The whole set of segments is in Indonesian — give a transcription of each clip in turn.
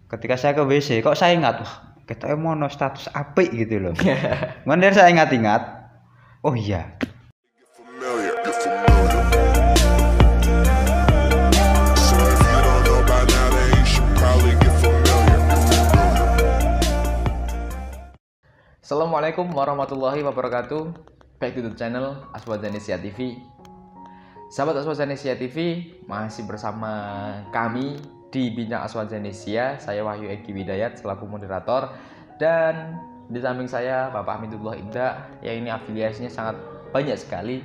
ketika saya ke WC kok saya ingat wah kita mono status apik gitu loh. Kemudian saya ingat-ingat, oh iya. Assalamualaikum warahmatullahi wabarakatuh. Back to the channel Aswazanesia TV. Sahabat Aswazanesia TV, masih bersama kami di Bincang Aswazanesia. Saya Wahyu Egi Widayat selaku moderator, dan di samping saya Bapak Hamidullah Ibda yang ini afiliasinya sangat banyak sekali.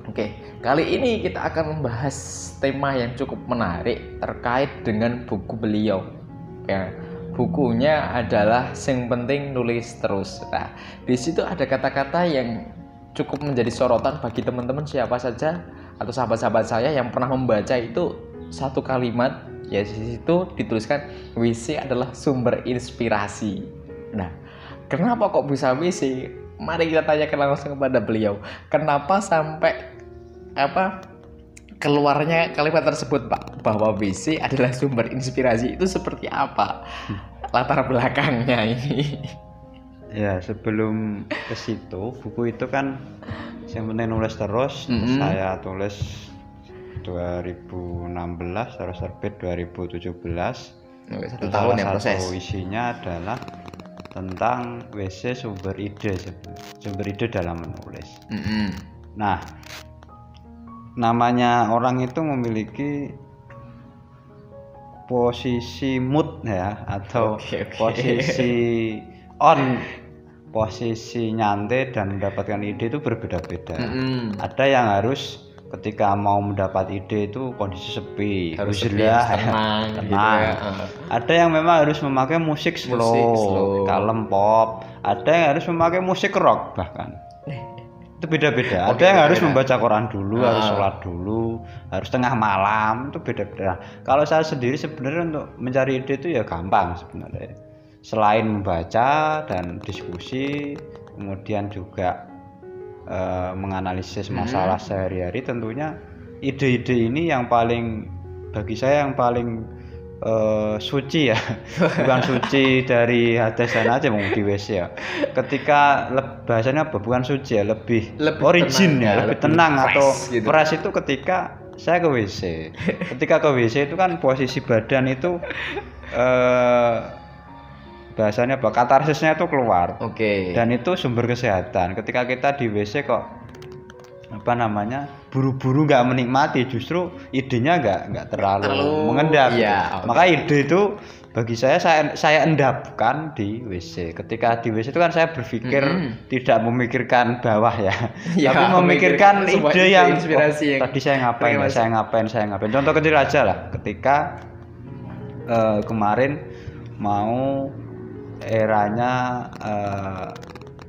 Oke, kali ini kita akan membahas tema yang cukup menarik terkait dengan buku beliau. Ya, bukunya adalah Sing Penting Nulis Terus. Nah, di situ ada kata-kata yang cukup menjadi sorotan bagi teman-teman siapa saja atau sahabat-sahabat saya yang pernah membaca itu satu kalimat, ya di situ dituliskan WC adalah sumber inspirasi. Nah, kenapa kok bisa WC? Mari kita tanyakan langsung kepada beliau. Kenapa sampai keluarnya kalimat tersebut, Pak, bahwa WC adalah sumber inspirasi? Itu seperti apa latar belakangnya ini? Ya, sebelum ke situ, buku itu kan Yang Penting Nulis Terus. Saya tulis 2016, terus terbit 2017. Satu tahun ya proses. Isinya adalah tentang WC sumber ide dalam menulis. Nah, namanya orang itu memiliki posisi mood ya, atau posisi on, posisi nyantai dan mendapatkan ide itu berbeda-beda. Ada yang harus ketika mau mendapat ide itu kondisi sepi, harus tenang. Gitu ya. Ada yang memang harus memakai musik slow, kalem pop. Ada yang harus memakai musik rock bahkan. Itu beda-beda. Ada yang harus membaca Quran dulu, harus sholat dulu, harus tengah malam, itu beda-beda. Kalau saya sendiri sebenarnya untuk mencari ide itu ya gampang sebenarnya. Selain membaca dan diskusi, kemudian juga menganalisis masalah sehari-hari, tentunya ide-ide ini yang paling, bagi saya yang paling suci ya, bukan suci dari hadis aja mau di WC ya. Ketika bahasanya apa? Bukan suci ya, lebih origin tenang, ya, lebih tenang atau gitu. Fresh itu ketika saya ke WC. Ketika ke WC itu kan posisi badan itu bahasanya apa? Katarsisnya itu keluar. Dan itu sumber kesehatan. Ketika kita di WC kok buru-buru nggak menikmati, justru idenya nggak terlalu mengendap. Maka ide itu bagi saya endapkan di WC. Ketika di WC itu kan saya berpikir tidak memikirkan bawah ya, tapi memikirkan ide yang inspirasi yang tadi saya ngapain. Contoh kecil aja lah, ketika kemarin mau eranya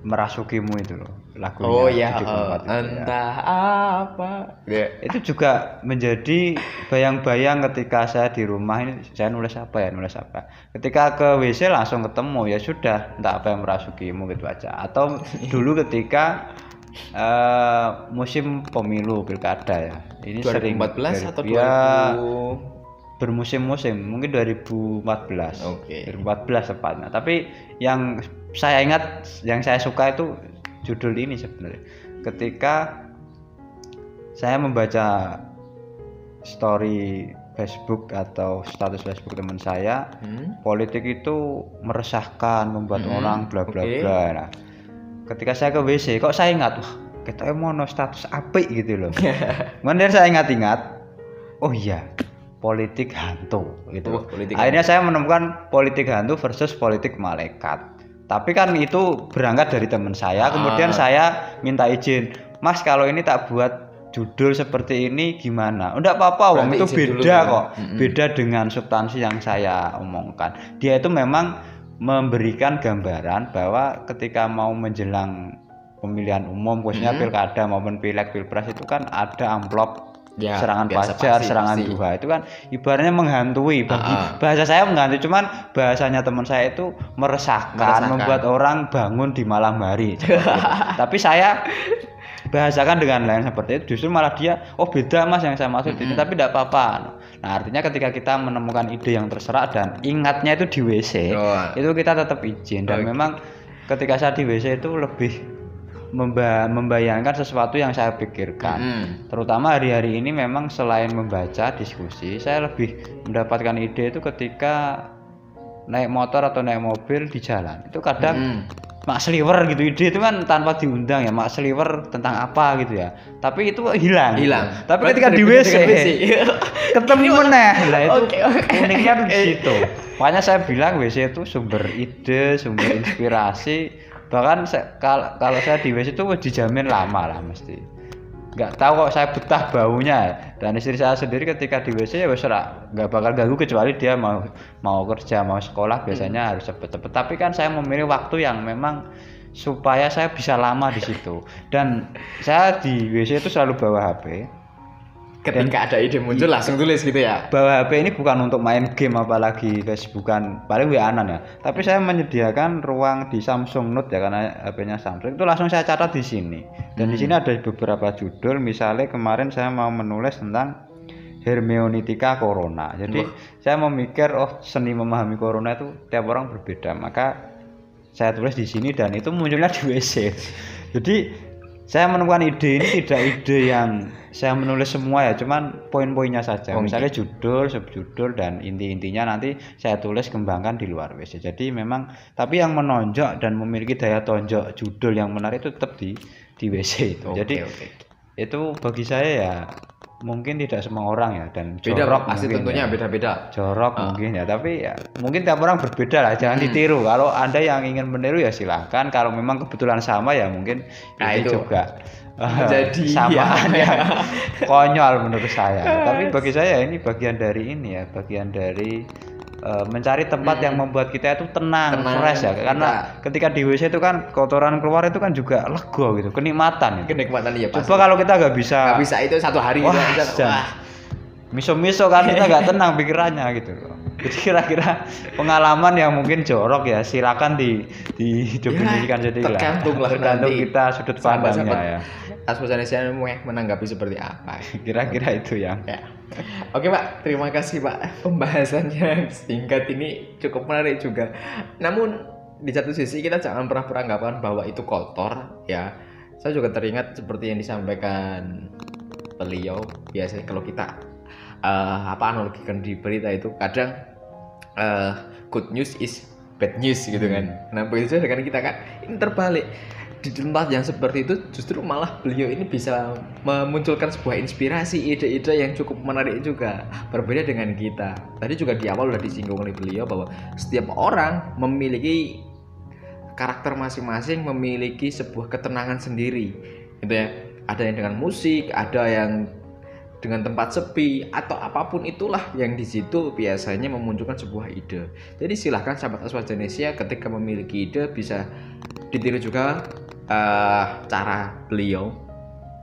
Merasukimu itu loh, lagunya. Entah apa. Itu juga menjadi bayang-bayang ketika saya di rumah ini, saya nulis apa. Ketika ke WC langsung ketemu, ya sudah, entah apa yang Merasukimu gitu aja. Atau dulu ketika musim pemilu pilkada ya, ini 2014 sering atau bermusim-musim, mungkin 2014. 2014 tepatnya. Tapi yang saya ingat, yang saya suka itu judul ini sebenarnya. Ketika saya membaca story Facebook atau status Facebook teman saya, politik itu meresahkan, membuat orang bla bla bla. Nah, ketika saya ke WC kok saya ingat, wah kita mono status apik gitu loh. Kemudian saya ingat-ingat, oh iya, politik hantu gitu. Akhirnya saya menemukan politik hantu versus politik malaikat. Tapi kan itu berangkat dari teman saya. Kemudian saya minta izin, Mas, kalau ini tak buat judul seperti ini gimana? Enggak apa-apa, wong itu beda kok. Beda dengan substansi yang saya omongkan. Dia itu memang memberikan gambaran bahwa ketika mau menjelang pemilihan umum, khususnya pilkada maupun pileg pilpres, itu kan ada amplop serangan fajar, serangan duha, itu kan ibaratnya menghantui. Bagi bahasa saya menghantui, cuman bahasanya teman saya itu meresahkan, membuat orang bangun di malam hari. Tapi saya bahasakan dengan lain seperti itu, justru malah dia beda mas yang saya maksud ini, tapi tidak apa-apa. Nah artinya ketika kita menemukan ide yang terserah dan ingatnya itu di WC, itu kita tetap izin. Dan memang ketika saya di WC itu lebih membayangkan sesuatu yang saya pikirkan. Terutama hari-hari ini memang selain membaca diskusi, saya lebih mendapatkan ide itu ketika naik motor atau naik mobil di jalan. Itu kadang mak sliwer gitu, ide itu kan tanpa diundang ya, mak sliwer tentang apa gitu ya. Tapi itu hilang. Tapi ketika di WC ketemu meneh. Lah itu uniknya tuh di situ. Makanya saya bilang WC itu sumber ide, sumber inspirasi. Bahkan kalau saya di WC itu dijamin lama lah mesti. Nggak tahu kok saya betah baunya. Dan istri saya sendiri ketika di WC ya nggak bakal ganggu kecuali dia mau kerja, mau sekolah biasanya harus cepet-cepet. Tapi kan saya memilih waktu yang memang supaya saya bisa lama di situ. Dan saya di WC itu selalu bawa HP. Ketika ada ide muncul langsung tulis gitu ya. Bawa HP ini bukan untuk main game apalagi Facebookan, paling WA-an ya. Tapi saya menyediakan ruang di Samsung Note ya, karena HP-nya Samsung. Itu langsung saya catat di sini. Dan di sini ada beberapa judul. Misalnya kemarin saya mau menulis tentang hermeneutika corona. Jadi saya memikir seni memahami corona itu tiap orang berbeda. Maka saya tulis di sini dan itu munculnya di WC. Jadi saya menemukan ide ini tidak ide yang saya menulis semua ya, cuman poin-poinnya saja. Misalnya judul, subjudul dan inti-intinya nanti saya tulis kembangkan di luar WC. Jadi memang tapi yang menonjok dan memiliki daya tonjok judul yang menarik itu tetap di WC itu. Jadi itu bagi saya ya mungkin tidak semua orang ya, dan jorok pasti tentunya beda-beda. Jorok mungkin ya, tapi ya mungkin tiap orang berbeda lah, jangan ditiru. Kalau Anda yang ingin meniru ya silakan. Kalau memang kebetulan sama ya mungkin itu juga jadi samaan yang konyol menurut saya. Tapi bagi saya ini bagian dari bagian dari mencari tempat yang membuat kita itu tenang fresh ya, karena ketika di WC itu kan kotoran keluar itu kan juga lega gitu, kenikmatan ya pasti. Coba kalau kita nggak bisa itu satu hari miso kan kita nggak tenang pikirannya gitu loh. Jadi kira-kira pengalaman yang mungkin jorok ya silakan didefinisikan sendiri lah. Tergantung kita sudut pandangnya ya. Aswajanesia menanggapi seperti apa? Kira-kira itu yang. Ya. Oke Pak, terima kasih Pak. Pembahasannya singkat ini cukup menarik juga. Namun di satu sisi kita jangan pernah beranggapan bahwa itu kotor ya. Saya juga teringat seperti yang disampaikan beliau. Biasanya kalau kita analogikan di berita itu kadang good news is bad news gitu kan. Nah begitu dengan kita kan ini terbalik. Di tempat yang seperti itu justru malah beliau ini bisa memunculkan sebuah inspirasi, ide-ide yang cukup menarik juga, berbeda dengan kita. Tadi juga di awal sudah disinggung oleh beliau bahwa setiap orang memiliki karakter masing-masing, memiliki sebuah ketenangan sendiri gitu ya. Ada yang dengan musik, ada yang dengan tempat sepi, atau apapun itulah yang di situ biasanya memunculkan sebuah ide. Jadi silahkan sahabat Aswajanesia ketika memiliki ide bisa ditiru juga cara beliau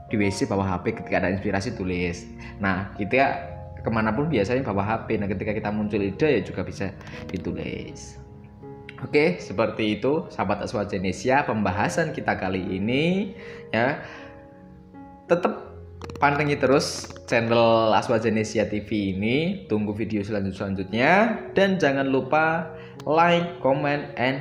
di WC bawa HP, ketika ada inspirasi tulis. Nah kita kemanapun biasanya bawa HP. Nah ketika kita muncul ide ya juga bisa ditulis. Oke, seperti itu sahabat Aswajanesia pembahasan kita kali ini ya. Tetap pantengin terus channel Aswajanesia TV ini, tunggu video selanjutnya dan jangan lupa like, comment, and